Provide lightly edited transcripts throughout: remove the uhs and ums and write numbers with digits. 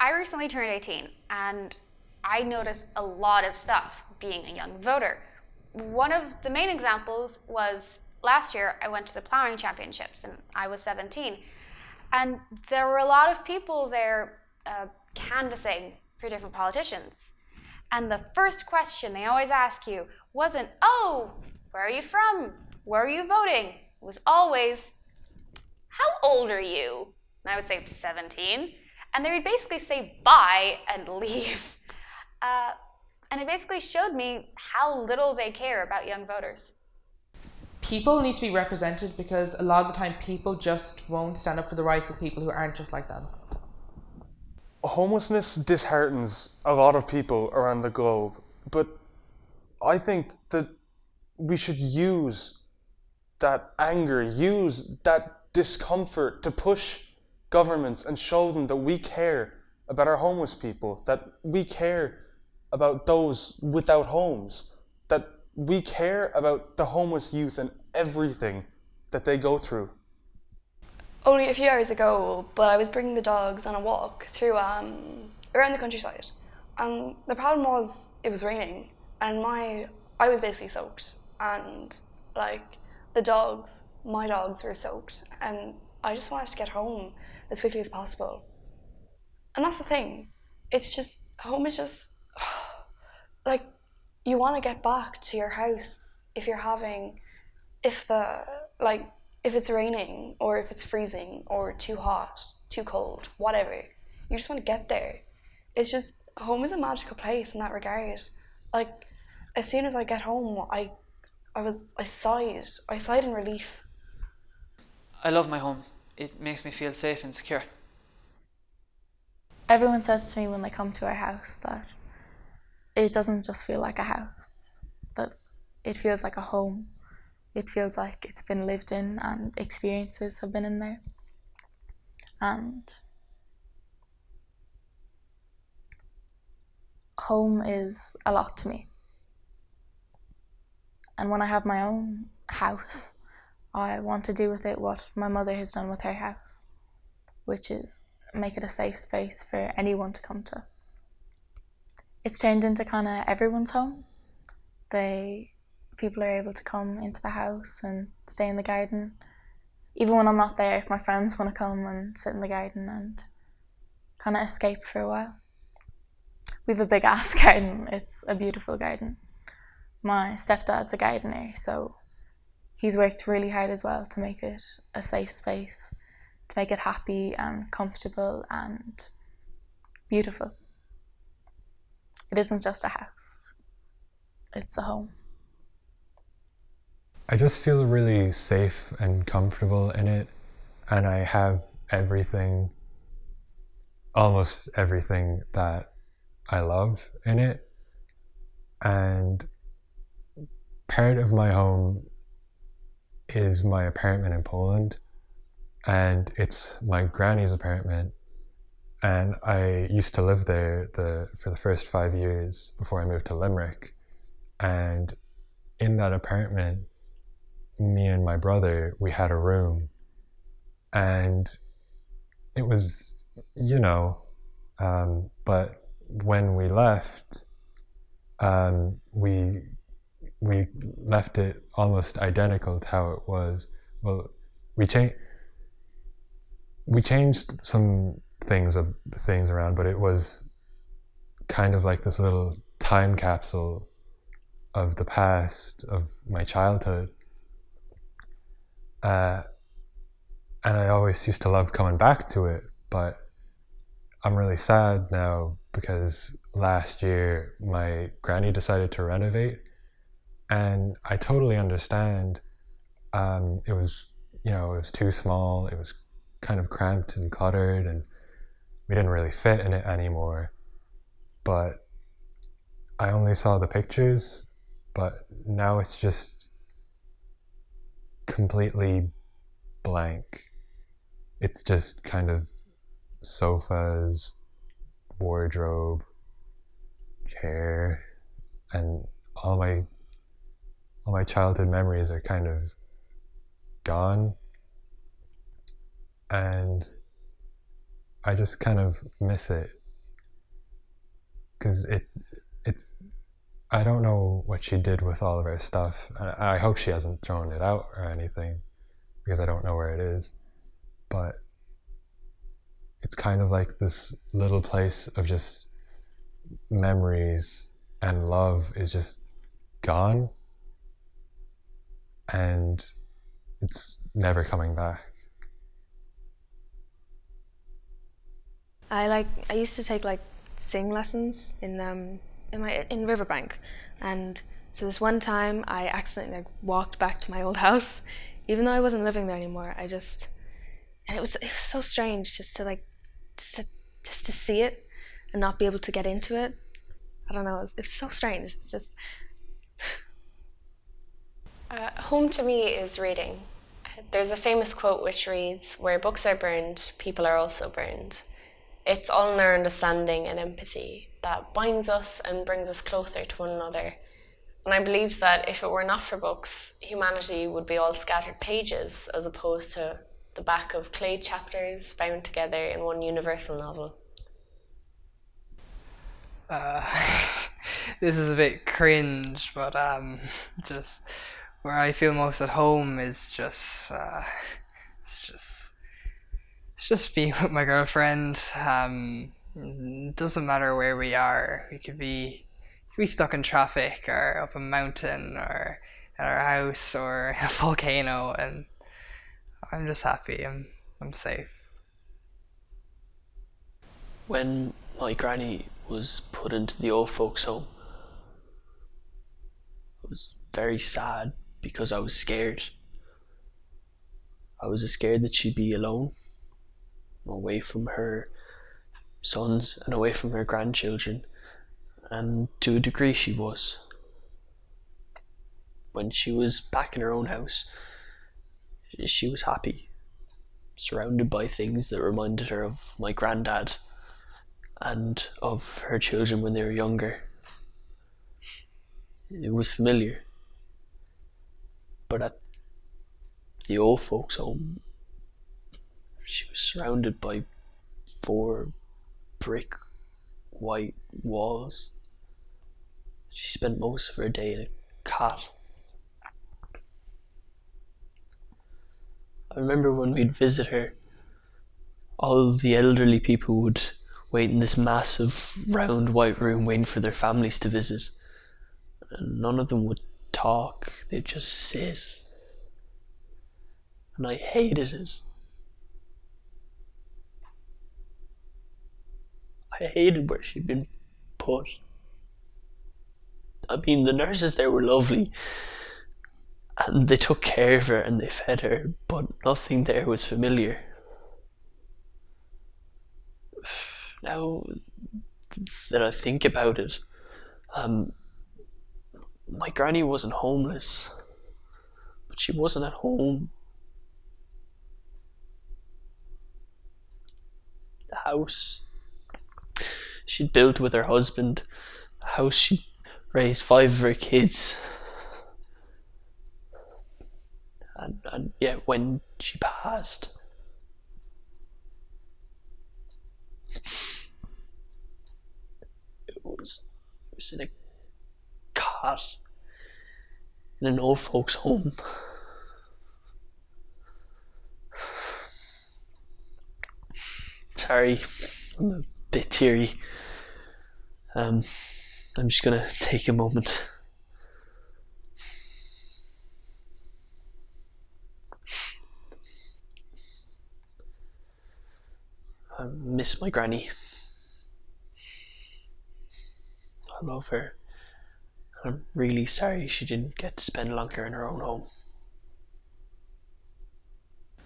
I recently turned 18 and I noticed a lot of stuff being a young voter. One of the main examples was last year I went to the plowing championships and I was 17, and there were a lot of people there canvassing for different politicians. And the first question they always ask you wasn't, "Oh, where are you from? Where are you voting?" It was always, "How old are you?" And I would say 17. And they would basically say bye and leave. And it basically showed me how little they care about young voters. People need to be represented because a lot of the time people just won't stand up for the rights of people who aren't just like them. Homelessness disheartens a lot of people around the globe, but I think that we should use that anger, use that discomfort to push governments and show them that we care about our homeless people, that we care about those without homes, that we care about the homeless youth and everything that they go through. Only a few hours ago, but I was bringing the dogs on a walk through around the countryside, and the problem was it was raining, and I was basically soaked, and like my dogs were soaked, and I just wanted to get home as quickly as possible. And that's the thing. It's just, home is just, like, you want to get back to your house if it's raining, or if it's freezing, or too hot, too cold, whatever. You just want to get there. It's just, home is a magical place in that regard. Like, as soon as I get home, I sighed in relief. I love my home. It makes me feel safe and secure. Everyone says to me when they come to our house that it doesn't just feel like a house, that it feels like a home. It feels like it's been lived in and experiences have been in there. And home is a lot to me. And when I have my own house, I want to do with it what my mother has done with her house, which is make it a safe space for anyone to come to. It's turned into kind of everyone's home. People are able to come into the house and stay in the garden. Even when I'm not there, if my friends want to come and sit in the garden and kind of escape for a while. We have a big ass garden. It's a beautiful garden. My stepdad's a gardener, so he's worked really hard as well to make it a safe space, to make it happy and comfortable and beautiful. It isn't just a house, it's a home. I just feel really safe and comfortable in it, and I have almost everything that I love in it. And part of my home is my apartment in Poland, and it's my granny's apartment, And I used to live there for the first 5 years before I moved to Limerick. And in that apartment, me and my brother, we had a room. And it was, but when we left, we left it almost identical to how it was. Well, we changed some things around, but it was kind of like this little time capsule of the past, of my childhood. And I always used to love coming back to it, but I'm really sad now because last year my granny decided to renovate, and I totally understand. It was too small, it was kind of cramped and cluttered, and we didn't really fit in it anymore. But I only saw the pictures, but now it's just completely blank. It's just kind of sofas, wardrobe, chair, and all my childhood memories are kind of gone. And I just kind of miss it, because it's I don't know what she did with all of her stuff. I hope she hasn't thrown it out or anything, because I don't know where it is. But it's kind of like this little place of just memories, and love is just gone, and it's never coming back. I used to take sing lessons in Riverbank, and so this one time I accidentally walked back to my old house, even though I wasn't living there anymore. And it was so strange just to see it and not be able to get into it. I don't know, it's so strange. It's just home to me is reading. There's a famous quote which reads, "Where books are burned, people are also burned." It's all in our understanding and empathy that binds us and brings us closer to one another. And I believe that if it were not for books, humanity would be all scattered pages as opposed to the back of clay chapters bound together in one universal novel. This is a bit cringe, but just where I feel most at home is just it's just being with my girlfriend. It doesn't matter where we are. We could be stuck in traffic, or up a mountain, or at our house, or in a volcano, and I'm just happy. I'm safe. When my granny was put into the old folks' home, I was very sad because I was scared. I was scared that she'd be alone, away from her sons and away from her grandchildren, and to a degree she was. When she was back in her own house, she was happy, surrounded by things that reminded her of my granddad and of her children when they were younger. It was familiar. But at the old folks' home, she was surrounded by 4 brick white walls. She spent most of her day in a cot. I remember when we'd visit her, all the elderly people would wait in this massive round white room waiting for their families to visit, and none of them would talk, they'd just sit, and I hated it. I hated where she'd been put. I mean, the nurses there were lovely, and they took care of her and they fed her, but nothing there was familiar. Now that I think about it, my granny wasn't homeless, but she wasn't at home. The house she'd built with her husband, a house she raised 5 of her kids. And yeah, when she passed, it was in a cot in an old folks' home. Sorry, I'm a bit teary. I'm just gonna take a moment. I miss my granny. I love her. I'm really sorry she didn't get to spend longer in her own home.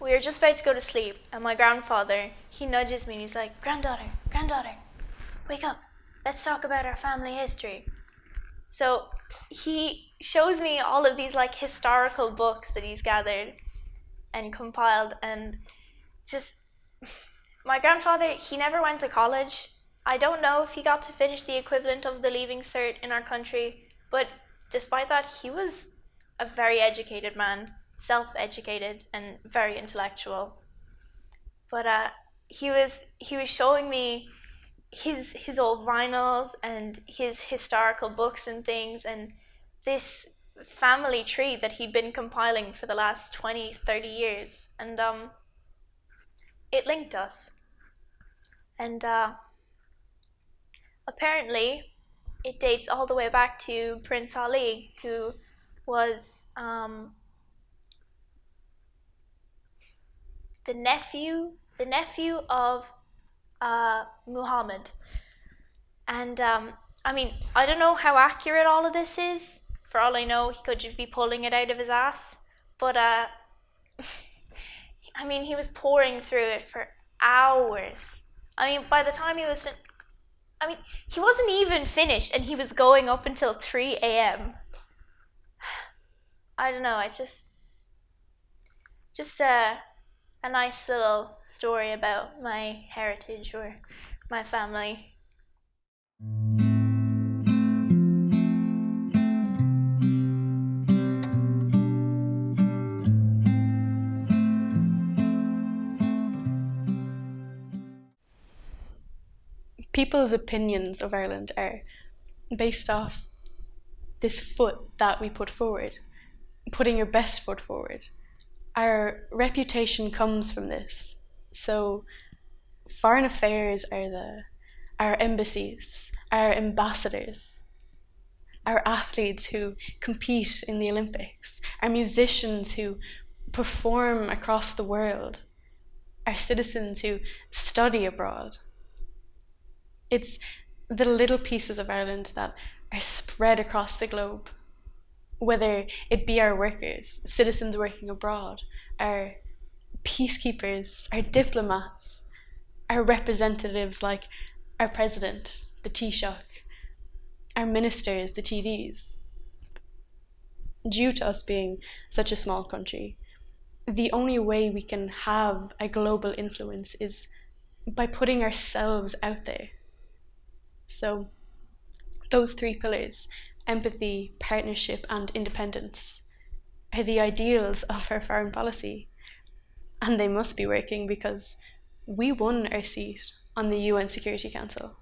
We were just about to go to sleep, and my grandfather, he nudges me and he's like, granddaughter, wake up. Let's talk about our family history. So he shows me all of these like historical books that he's gathered and compiled, and just, my grandfather, he never went to college. I don't know if he got to finish the equivalent of the Leaving Cert in our country, but despite that, he was a very educated man, self-educated and very intellectual. But he was showing me his old vinyls and his historical books and things, and this family tree that he'd been compiling for the last 20-30 years, and it linked us. And apparently it dates all the way back to Prince Ali, who was the nephew of Muhammad. And I mean, I don't know how accurate all of this is. For all I know, he could just be pulling it out of his ass. But I mean, he was pouring through it for hours. I mean, by the time he was he wasn't even finished, and he was going up until 3 a.m. I don't know, I just a nice little story about my heritage or my family. People's opinions of Ireland are based off this foot that we put forward, putting your best foot forward. Our reputation comes from this. So foreign affairs are our embassies, our ambassadors, our athletes who compete in the Olympics, our musicians who perform across the world, our citizens who study abroad. It's the little pieces of Ireland that are spread across the globe, whether it be our workers, citizens working abroad, our peacekeepers, our diplomats, our representatives like our president, the Taoiseach, our ministers, the TDs. Due to us being such a small country, the only way we can have a global influence is by putting ourselves out there. So those 3 pillars, empathy, partnership and independence, are the ideals of our foreign policy. And they must be working because we won our seat on the UN Security Council.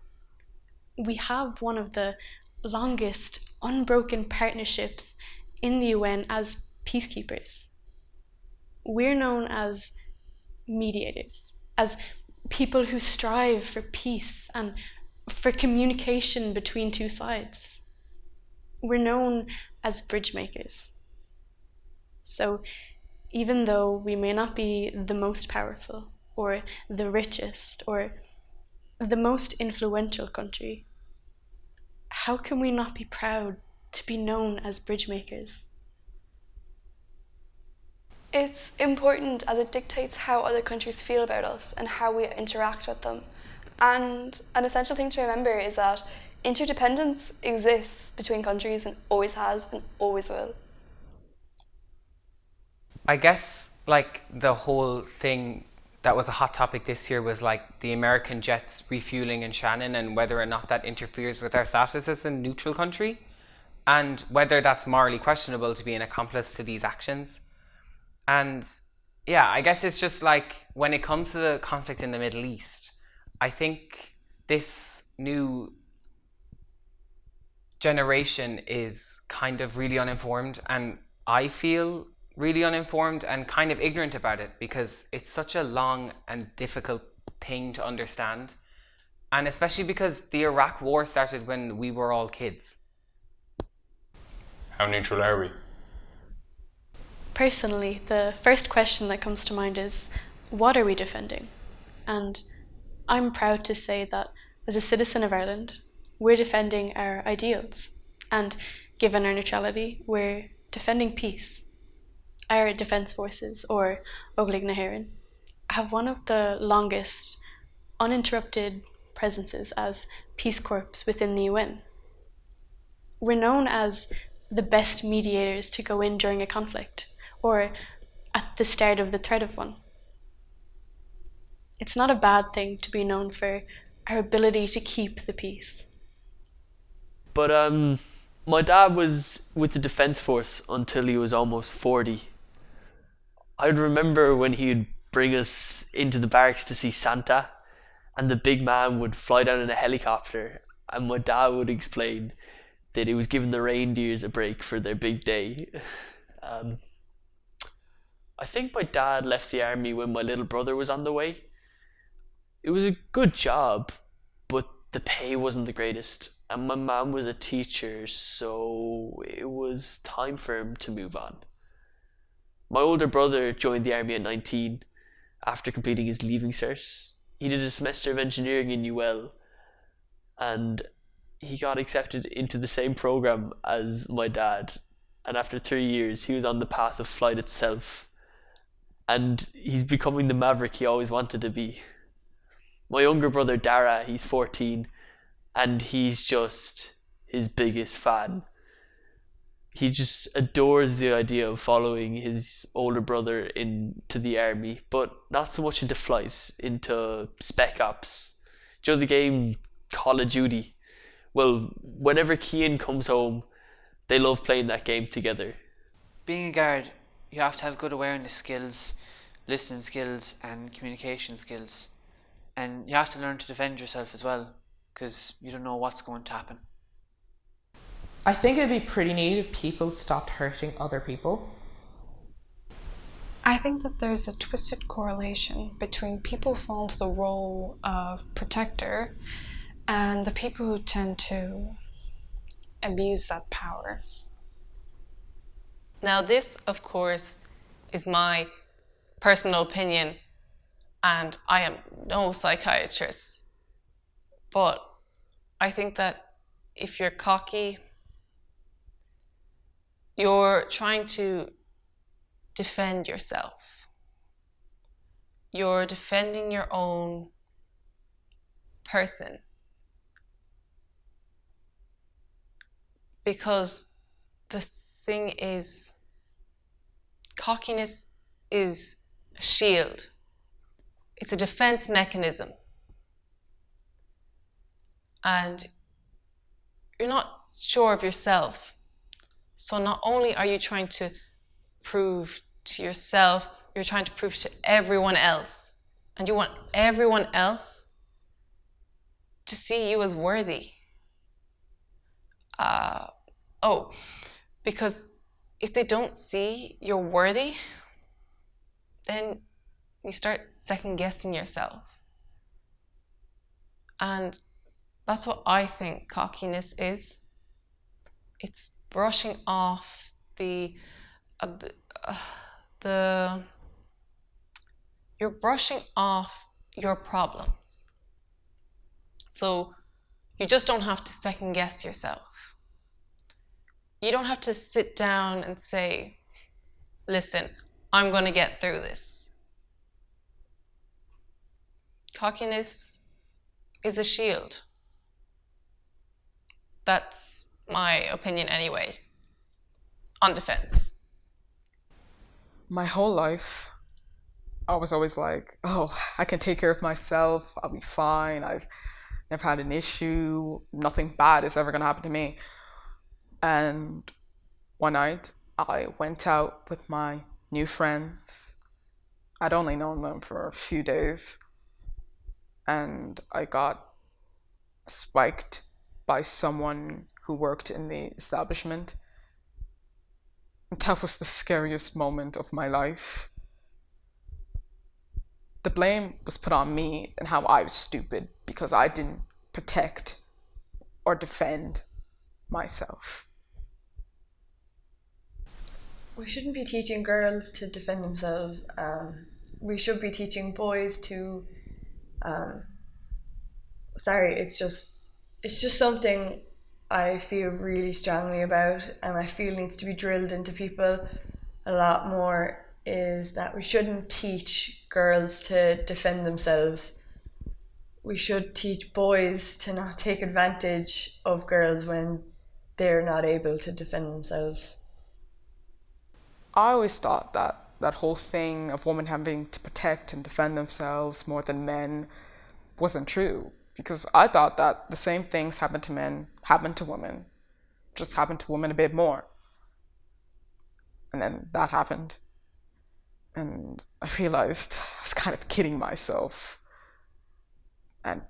We have one of the longest unbroken partnerships in the UN as peacekeepers. We're known as mediators, as people who strive for peace and for communication between 2 sides. We're known as bridge makers. So even though we may not be the most powerful or the richest or the most influential country, how can we not be proud to be known as bridge makers? It's important as it dictates how other countries feel about us and how we interact with them. And an essential thing to remember is that interdependence exists between countries and always has and always will. I guess like the whole thing that was a hot topic this year was like the American jets refueling in Shannon and whether or not that interferes with our status as a neutral country and whether that's morally questionable to be an accomplice to these actions. And yeah, I guess it's just like when it comes to the conflict in the Middle East, I think this new generation is kind of really uninformed, and I feel really uninformed and kind of ignorant about it because it's such a long and difficult thing to understand, and especially because the Iraq war started when we were all kids. How neutral are we? Personally, the first question that comes to mind is, what are we defending? And I'm proud to say that as a citizen of Ireland, we're defending our ideals. And given our neutrality, we're defending peace. Our defence forces, or Óglaigh na hÉireann, have one of the longest uninterrupted presences as Peace Corps within the UN. We're known as the best mediators to go in during a conflict, or at the start of the threat of one. It's not a bad thing to be known for our ability to keep the peace. But my dad was with the Defence Force until he was almost 40. I'd remember when he'd bring us into the barracks to see Santa, and the big man would fly down in a helicopter, and my dad would explain that he was giving the reindeers a break for their big day. I think my dad left the army when my little brother was on the way. It was a good job, but the pay wasn't the greatest, and my mum was a teacher, so it was time for him to move on. My older brother joined the army at 19 after completing his leaving cert. He did a semester of engineering in UL, and he got accepted into the same program as my dad, and after 3 years he was on the path of flight itself, and he's becoming the maverick he always wanted to be. My younger brother Dara, he's 14, and he's just his biggest fan. He just adores the idea of following his older brother into the army, but not so much into flight, into Spec Ops. Do you know the game Call of Duty? Well, whenever Cian comes home, they love playing that game together. Being a guard, you have to have good awareness skills, listening skills and communication skills. And you have to learn to defend yourself as well, because you don't know what's going to happen. I think it'd be pretty neat if people stopped hurting other people. I think that there's a twisted correlation between people who fall into the role of protector and the people who tend to abuse that power. Now this, of course, is my personal opinion, and I am no psychiatrist. But I think that if you're cocky, you're trying to defend yourself. You're defending your own person. Because the thing is, cockiness is a shield. It's a defense mechanism. And you're not sure of yourself. So not only are you trying to prove to yourself, you're trying to prove to everyone else. And you want everyone else to see you as worthy. Because if they don't see you're worthy, then you start second guessing yourself. And that's what I think cockiness is. It's brushing off you're brushing off your problems. So you just don't have to second guess yourself. You don't have to sit down and say, listen, I'm going to get through this. Cockiness is a shield. That's my opinion anyway, on defense. My whole life, I was always like, oh, I can take care of myself, I'll be fine, I've never had an issue, nothing bad is ever going to happen to me. And one night I went out with my new friends. I'd only known them for a few days, and I got spiked by someone who worked in the establishment. That was the scariest moment of my life. The blame was put on me and how I was stupid because I didn't protect or defend myself. We shouldn't be teaching girls to defend themselves. We should be teaching boys to. It's just something I feel really strongly about, and I feel needs to be drilled into people a lot more. Is that we shouldn't teach girls to defend themselves. We should teach boys to not take advantage of girls when they're not able to defend themselves. I always thought that whole thing of women having to protect and defend themselves more than men wasn't true, because I thought that the same things happen to men happen to women, just happen to women a bit more. And then that happened. And I realized I was kind of kidding myself. And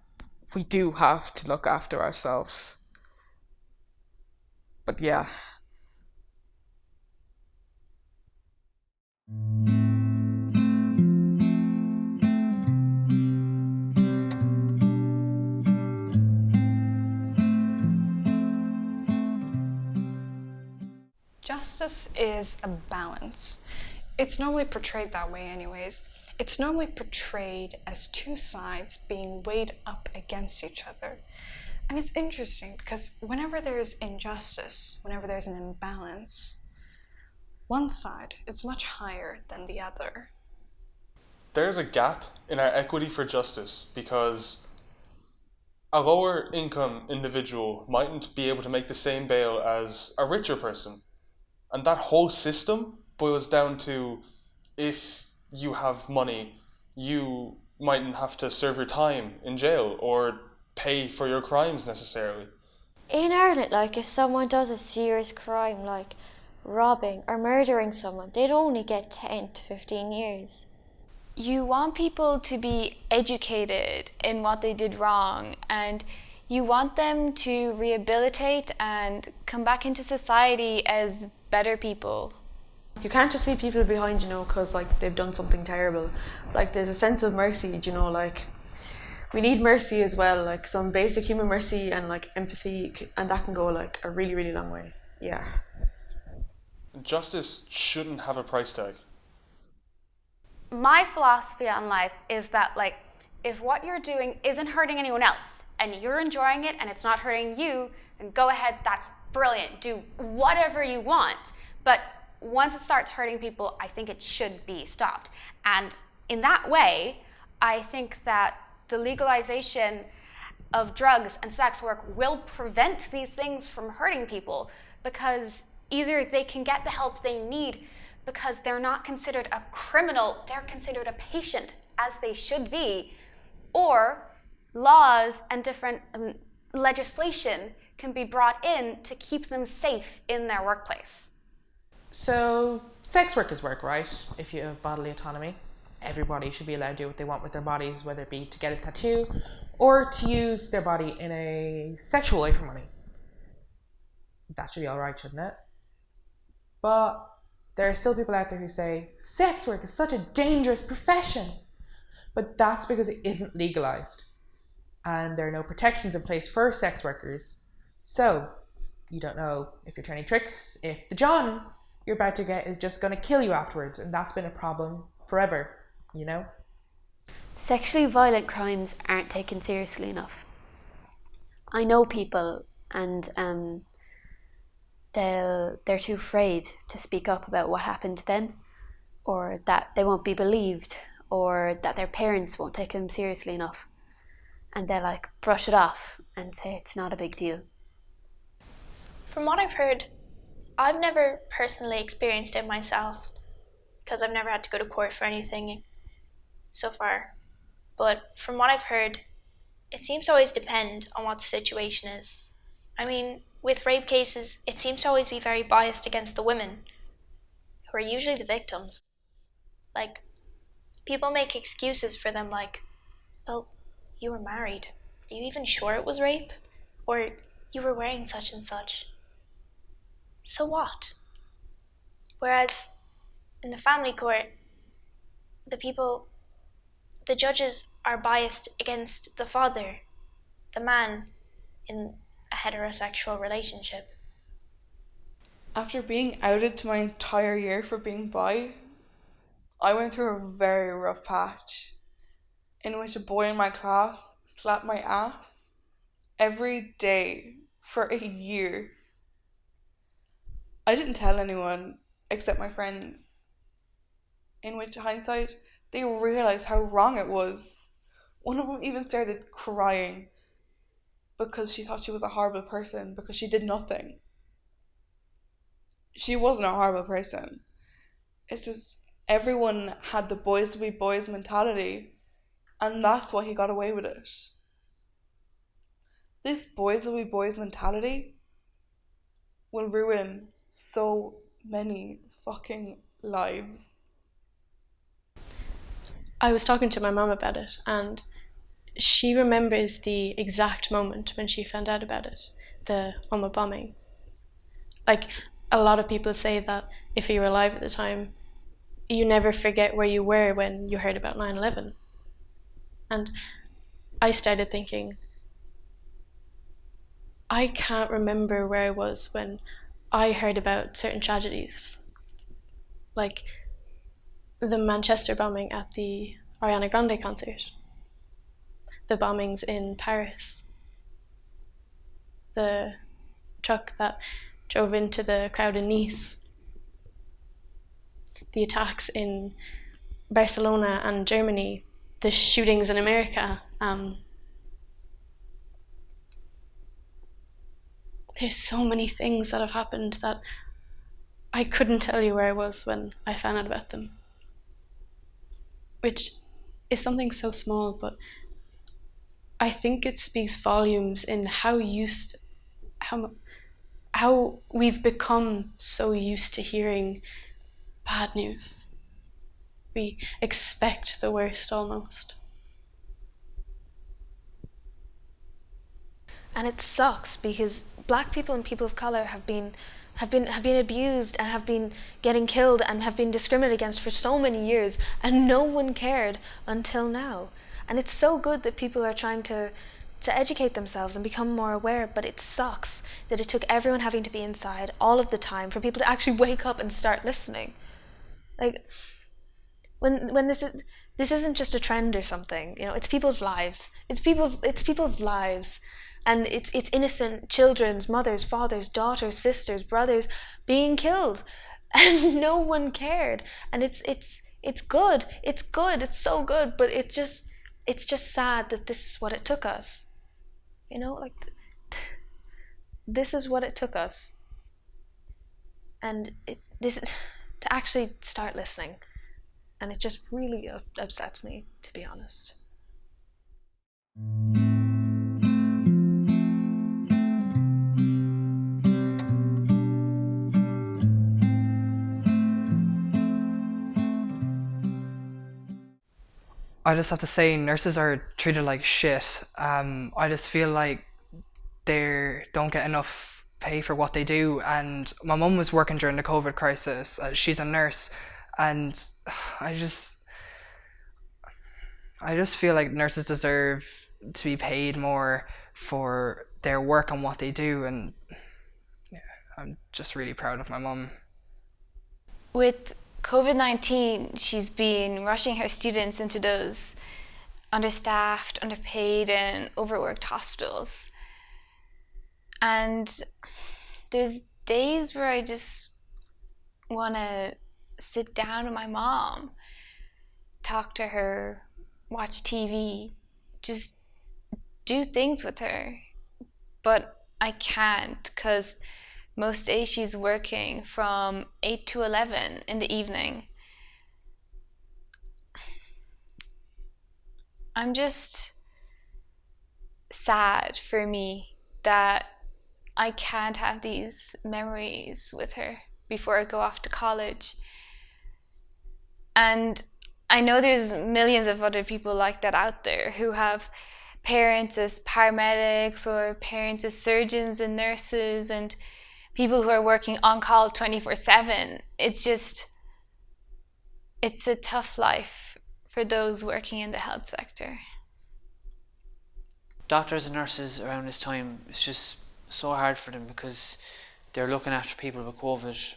we do have to look after ourselves. But yeah. Justice is a balance. It's normally portrayed that way anyways. It's normally portrayed as two sides being weighed up against each other. And it's interesting because whenever there's injustice, whenever there's an imbalance, one side is much higher than the other. There's a gap in our equity for justice because a lower income individual mightn't be able to make the same bail as a richer person. And that whole system boils down to, if you have money, you mightn't have to serve your time in jail or pay for your crimes necessarily. In Ireland, like, if someone does a serious crime like robbing or murdering someone, they'd only get 10 to 15 years. You want people to be educated in what they did wrong, and you want them to rehabilitate and come back into society as better people. You can't just leave people behind, because like they've done something terrible. Like, there's a sense of mercy, like we need mercy as well, like some basic human mercy and like empathy, and that can go like a really, really long way. Yeah. Justice shouldn't have a price tag. My philosophy on life is that, like, if what you're doing isn't hurting anyone else and you're enjoying it and it's not hurting you, then go ahead, that's brilliant. Do whatever you want. But once it starts hurting people, I think it should be stopped. And in that way, I think that the legalization of drugs and sex work will prevent these things from hurting people, because either they can get the help they need because they're not considered a criminal, they're considered a patient, as they should be, or laws and different legislation can be brought in to keep them safe in their workplace. So, sex work is work, right? If you have bodily autonomy, everybody should be allowed to do what they want with their bodies, whether it be to get a tattoo or to use their body in a sexual way for money. That should be alright, shouldn't it? But there are still people out there who say, sex work is such a dangerous profession. But that's because it isn't legalized. And there are no protections in place for sex workers. So, you don't know if you're turning tricks, if the John you're about to get is just going to kill you afterwards. And that's been a problem forever, Sexually violent crimes aren't taken seriously enough. I know people, and they're too afraid to speak up about what happened to them, or that they won't be believed, or that their parents won't take them seriously enough. And they'll like brush it off and say it's not a big deal. From what I've heard, I've never personally experienced it myself, because I've never had to go to court for anything. so far. But from what I've heard, it seems to always depend on what the situation is. I mean, with rape cases, it seems to always be very biased against the women, who are usually the victims. Like, people make excuses for them like, well, you were married. Are you even sure it was rape? Or you were wearing such and such. So what? Whereas in the family court, the judges are biased against the father, the man in a heterosexual relationship. After being outed to my entire year for being bi, I went through a very rough patch in which a boy in my class slapped my ass every day for a year. I didn't tell anyone except my friends, in which hindsight, they realised how wrong it was. One of them even started crying because she thought she was a horrible person because she did nothing. She wasn't a horrible person. It's just everyone had the boys will be boys mentality, and that's why he got away with it. This boys will be boys mentality will ruin so many fucking lives. I was talking to my mum about it, and she remembers the exact moment when she found out about it, the Umma bombing. Like, a lot of people say that if you were alive at the time, you never forget where you were when you heard about 9/11. And I started thinking, I can't remember where I was when I heard about certain tragedies. Like the Manchester bombing at the Ariana Grande concert, the bombings in Paris, the truck that drove into the crowd in Nice, the attacks in Barcelona and Germany, the shootings in America. There's so many things that have happened that I couldn't tell you where I was when I found out about them. Which is something so small, but I think it speaks volumes in how we've become so used to hearing bad news. We expect the worst almost. And it sucks because black people and people of color have been abused and have been getting killed and have been discriminated against for so many years, and no one cared until now. And it's so good that people are trying to educate themselves and become more aware, but it sucks that it took everyone having to be inside all of the time for people to actually wake up and start listening. Like, when this isn't just a trend or something, you know, it's people's lives. It's people's lives. And it's innocent children's mothers, fathers, daughters, sisters, brothers being killed, and no one cared. And it's good. It's good. It's so good. But it's just sad that this is what it took us. You know, like this is what it took us. And this is to actually start listening, and it just really upsets me, to be honest. I just have to say, nurses are treated like shit. I just feel like they don't get enough pay for what they do. And my mum was working during the COVID crisis. She's a nurse, and I just feel like nurses deserve to be paid more for their work and what they do. And yeah, I'm just really proud of my mum. With COVID-19, she's been rushing her students into those understaffed, underpaid, and overworked hospitals. And there's days where I just want to sit down with my mom, talk to her, watch TV, just do things with her. But I can't, because most days she's working from 8 to 11 in the evening. I'm just sad for me that I can't have these memories with her before I go off to college. And I know there's millions of other people like that out there who have parents as paramedics or parents as surgeons and nurses and people who are working on call 24/7. It's a tough life for those working in the health sector. Doctors and nurses around this time, it's just so hard for them because they're looking after people with COVID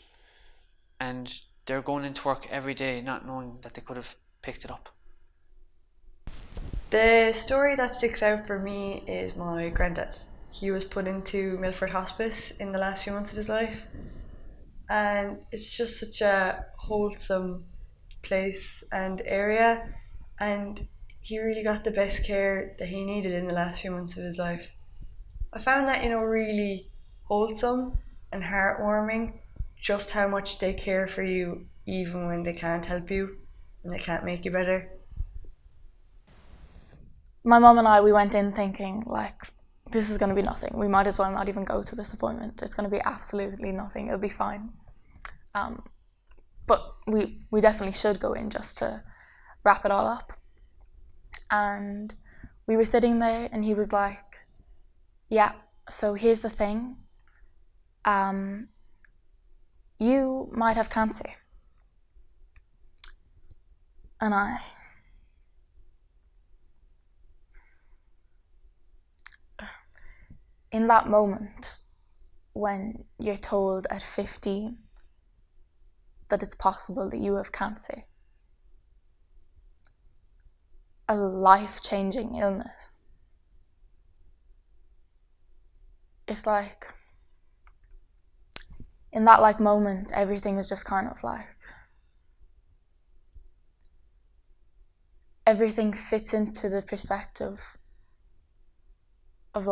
and they're going into work every day not knowing that they could have picked it up. The story that sticks out for me is my granddad. He was put into Milford Hospice in the last few months of his life, and it's just such a wholesome place and area, and he really got the best care that he needed in the last few months of his life. I found that, really wholesome and heartwarming, just how much they care for you even when they can't help you and they can't make you better. My mum and I, we went in thinking, this is going to be nothing. We might as well not even go to this appointment. It's going to be absolutely nothing. It'll be fine. But we definitely should go in just to wrap it all up. And we were sitting there and he was like, yeah, so here's the thing. You might have cancer. And in that moment, when you're told at 15 that it's possible that you have cancer, a life-changing illness, it's like, in that moment, everything is just kind of everything fits into the perspective of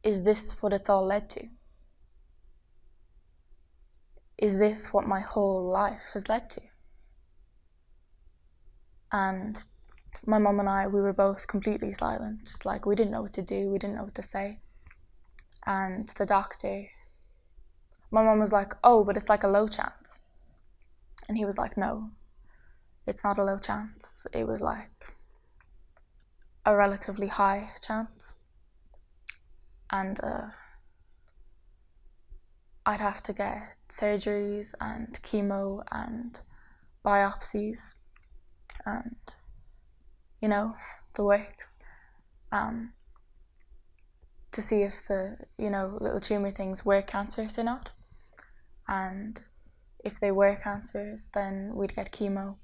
is this what it's all led to? Is this what my whole life has led to? And my mum and I, we were both completely silent. We didn't know what to do, we didn't know what to say. And the doctor, my mum was like, oh, but it's a low chance. And he was like, no, it's not a low chance. It was a relatively high chance. And I'd have to get surgeries and chemo and biopsies and, the works, to see if the, little tumour things were cancerous or not. And if they were cancerous, then we'd get chemo.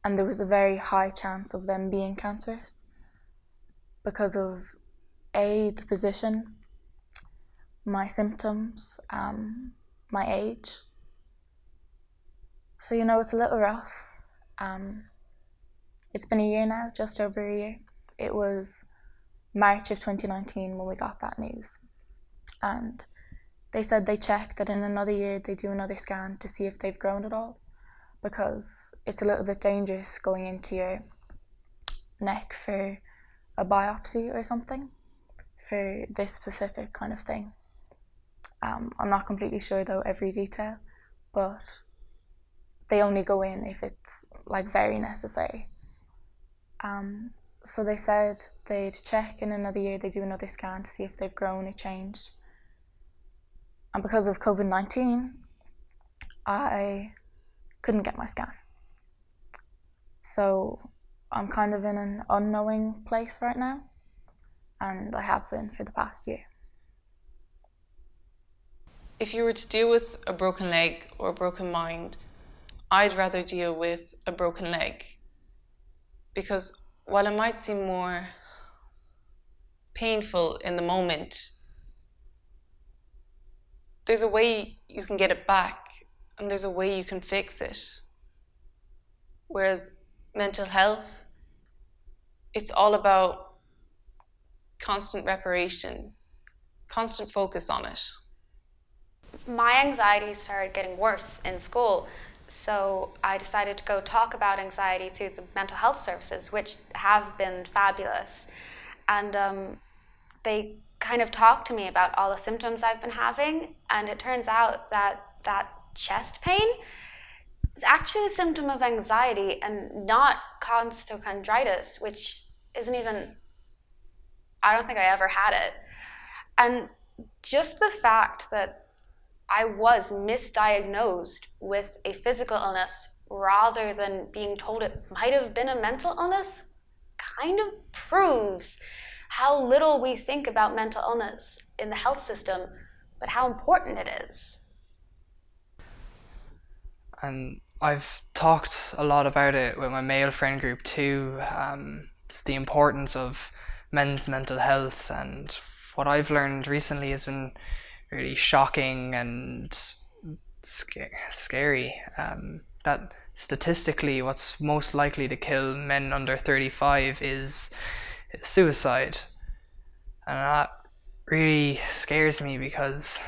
And there was a very high chance of them being cancerous because of the position, my symptoms, my age. So, it's a little rough. It's been a year now, just over a year. It was March of 2019 when we got that news. And they said they checked that in another year they do another scan to see if they've grown at all, because it's a little bit dangerous going into your neck for a biopsy or something for this specific kind of thing. I'm not completely sure though every detail, but they only go in if it's very necessary. So they said they'd check in another year, they do another scan to see if they've grown or changed. And because of COVID-19, I couldn't get my scan. So I'm kind of in an unknowing place right now, and I have been for the past year. If you were to deal with a broken leg or a broken mind, I'd rather deal with a broken leg. Because while it might seem more painful in the moment, there's a way you can get it back and there's a way you can fix it. Whereas mental health, it's all about constant reparation, constant focus on it. My anxiety started getting worse in school, So I decided to go talk about anxiety through the mental health services, which have been fabulous. And they kind of talked to me about all the symptoms I've been having, and it turns out that that chest pain is actually a symptom of anxiety and not costochondritis, which isn't even, I don't think I ever had it. And just the fact that I was misdiagnosed with a physical illness rather than being told it might have been a mental illness kind of proves how little we think about mental illness in the health system, but how important it is. And I've talked a lot about it with my male friend group too. It's the importance of men's mental health, and what I've learned recently has been really shocking and scary. That statistically, what's most likely to kill men under 35 is suicide, and that really scares me because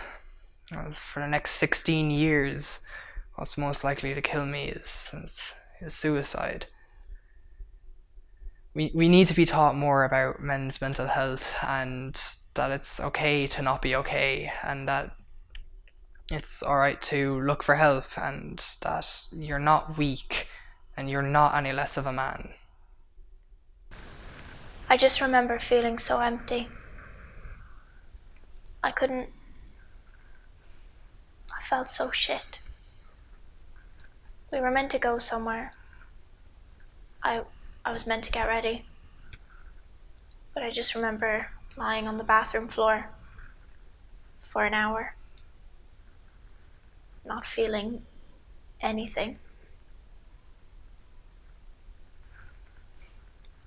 for the next 16 years, what's most likely to kill me is suicide. We need to be taught more about men's mental health, and that it's okay to not be okay, and that it's alright to look for help, and that you're not weak and you're not any less of a man. I just remember feeling so empty. I felt so shit. We were meant to go somewhere. I was meant to get ready. But I just remember lying on the bathroom floor for an hour, not feeling anything.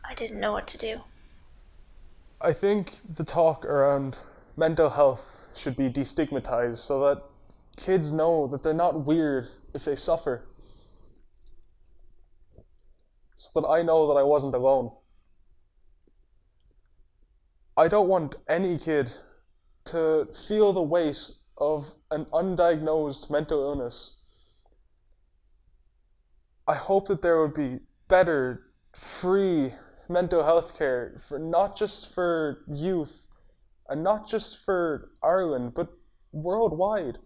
I didn't know what to do. I think the talk around mental health should be destigmatized so that kids know that they're not weird if they suffer. So that I know that I wasn't alone. I don't want any kid to feel the weight of an undiagnosed mental illness. I hope that there would be better, free mental health care for not just for youth and not just for Ireland, but worldwide.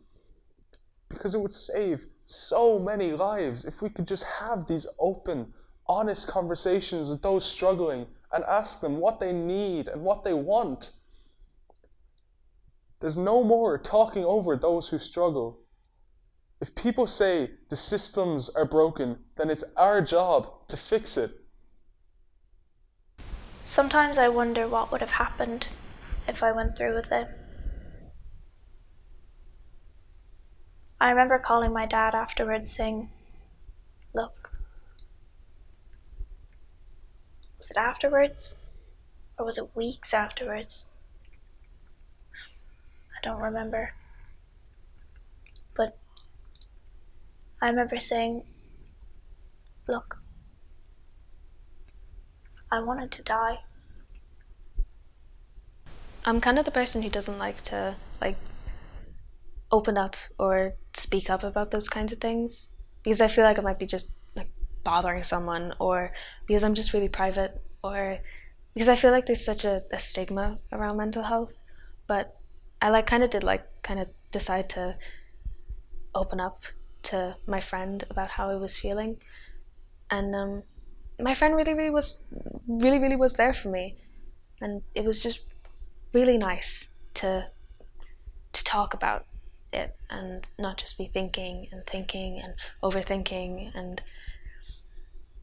Because it would save so many lives if we could just have these open, honest conversations with those struggling and ask them what they need and what they want. There's no more talking over those who struggle. If people say the systems are broken, then it's our job to fix it. Sometimes I wonder what would have happened if I went through with it. I remember calling my dad afterwards saying, "Look, was it afterwards? Or was it weeks afterwards? I don't remember. But I remember saying, look, I wanted to die." I'm kind of the person who doesn't like to open up or speak up about those kinds of things, because I feel like I might be just bothering someone, or because I'm just really private, or because I feel like there's such a stigma around mental health. But I kind of decide to open up to my friend about how I was feeling, and my friend really was there for me, and it was just really nice to talk about it and not just be thinking and overthinking, and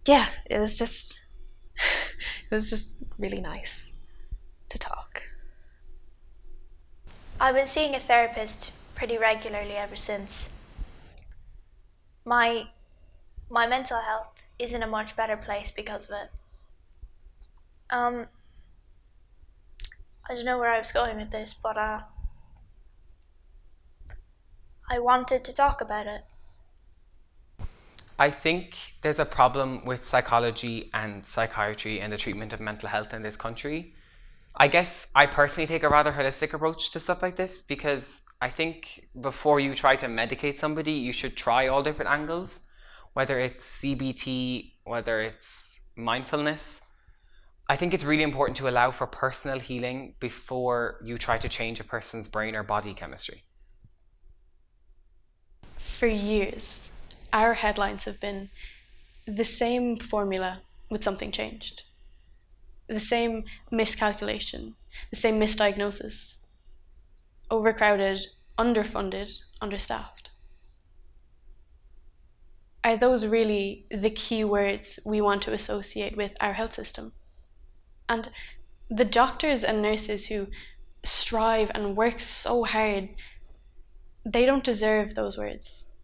yeah, it was just really nice to talk. I've been seeing a therapist pretty regularly ever since. My mental health is in a much better place because of it. I don't know where I was going with this, but I wanted to talk about it. I think there's a problem with psychology and psychiatry and the treatment of mental health in this country. I guess I personally take a rather holistic approach to stuff like this, because I think before you try to medicate somebody, you should try all different angles. whether it's CBT, whether it's mindfulness. I think it's really important to allow for personal healing before you try to change a person's brain or body chemistry. For years, our headlines have been the same formula with something changed. The same miscalculation, the same misdiagnosis. Overcrowded, underfunded, understaffed. Are those really the key words we want to associate with our health system? And the doctors and nurses who strive and work so hard, they don't deserve those words.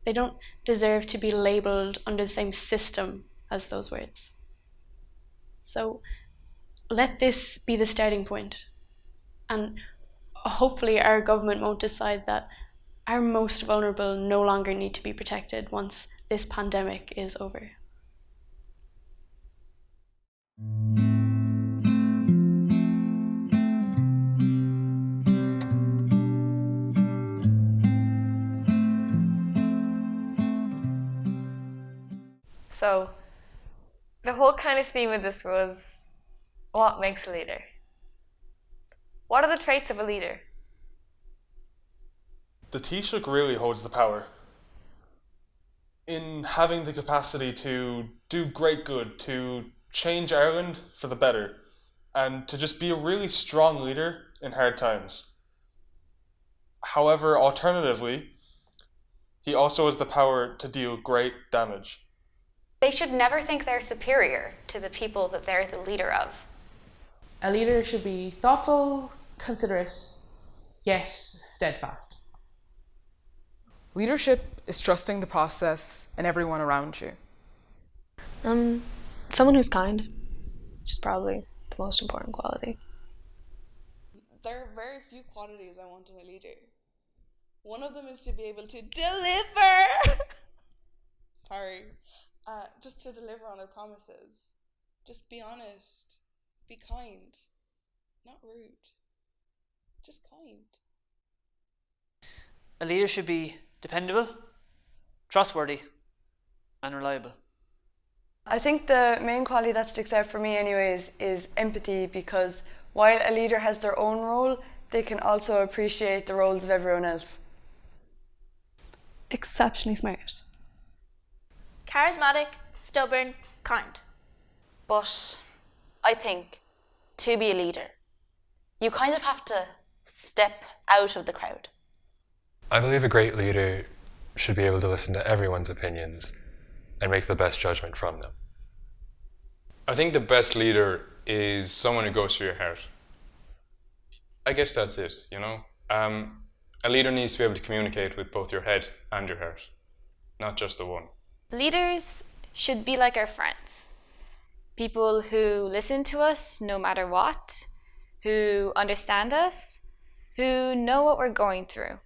They don't deserve to be labelled under the same system as those words. So let this be the starting point. And hopefully our government won't decide that our most vulnerable no longer need to be protected once this pandemic is over. So the whole kind of theme of this was what makes a leader? What are the traits of a leader? The Taoiseach really holds the power in having the capacity to do great good, to change Ireland for the better, and to just be a really strong leader in hard times. However, alternatively, he also has the power to deal great damage. They should never think they're superior to the people that they're the leader of. A leader should be thoughtful, considerate, yet steadfast. Leadership is trusting the process and everyone around you. Someone who's kind, which is probably the most important quality. There are very few qualities I want in a leader. One of them is to be able to deliver. Sorry. Just to deliver on their promises. Just be honest. Be kind. Not rude. Just kind. A leader should be dependable, trustworthy, and reliable. I think the main quality that sticks out for me anyways is empathy, because while a leader has their own role, they can also appreciate the roles of everyone else. Exceptionally smart. Charismatic, stubborn, kind. But I think to be a leader, you kind of have to step out of the crowd. I believe a great leader should be able to listen to everyone's opinions and make the best judgment from them. I think the best leader is someone who goes through your heart. I guess that's it, you know? A leader needs to be able to communicate with both your head and your heart, not just the one. Leaders should be like our friends. People who listen to us no matter what, who understand us, who know what we're going through.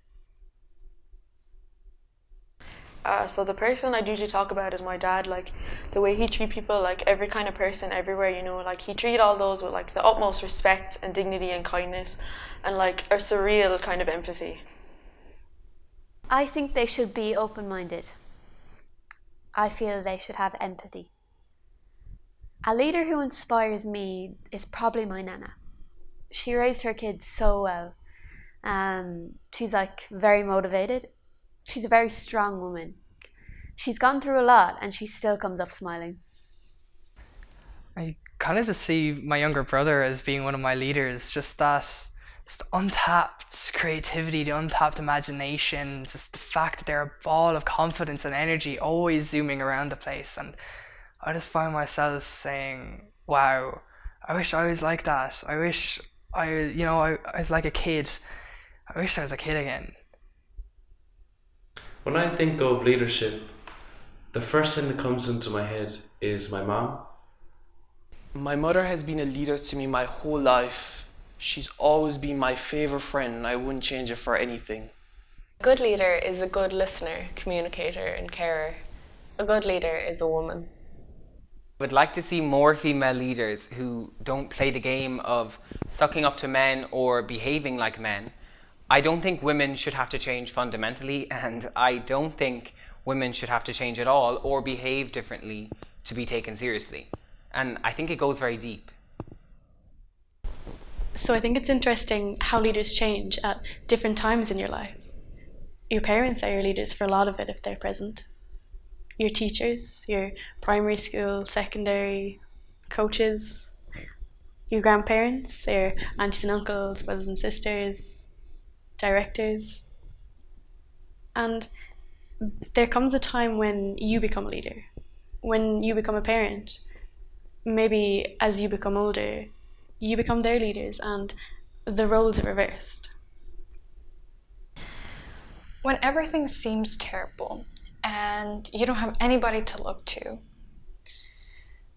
So the person I'd usually talk about is my dad, like the way he treat people, like every kind of person everywhere, you know, like he treat all those with like the utmost respect and dignity and kindness and like a surreal kind of empathy. I think they should be open-minded. I feel they should have empathy. A leader who inspires me is probably my nana. She raised her kids so well. She's like very motivated. She's a very strong woman. She's gone through a lot and she still comes up smiling. I kind of just see my younger brother as being one of my leaders, just untapped creativity, the untapped imagination, just the fact that they're a ball of confidence and energy always zooming around the place. And I just find myself saying, wow, I wish I was like that. I wish I was like a kid. I wish I was a kid again. When I think of leadership, the first thing that comes into my head is my mom. My mother has been a leader to me my whole life. She's always been my favorite friend and I wouldn't change it for anything. A good leader is a good listener, communicator, and carer. A good leader is a woman. I would like to see more female leaders who don't play the game of sucking up to men or behaving like men. I don't think women should have to change fundamentally, and I don't think women should have to change at all or behave differently to be taken seriously. And I think it goes very deep. So I think it's interesting how leaders change at different times in your life. Your parents are your leaders for a lot of it if they're present. Your teachers, your primary school, secondary, coaches, your grandparents, your aunts and uncles, brothers and sisters, directors. And there comes a time when you become a leader, when you become a parent. Maybe as you become older, you become their leaders and the roles are reversed. When everything seems terrible and you don't have anybody to look to,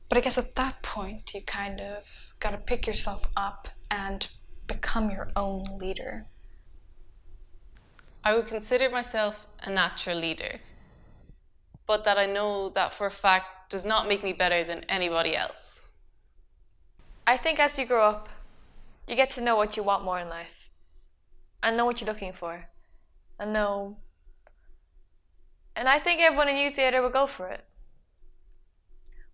but I guess at that point you kind of gotta pick yourself up and become your own leader. I would consider myself a natural leader, but that I know that for a fact does not make me better than anybody else. I think as you grow up, you get to know what you want more in life, and know what you're looking for, and I think everyone in youth theatre will go for it.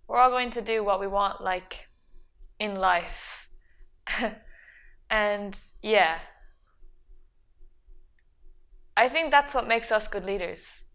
We're all going to do what we want, like, in life. And yeah, I think that's what makes us good leaders.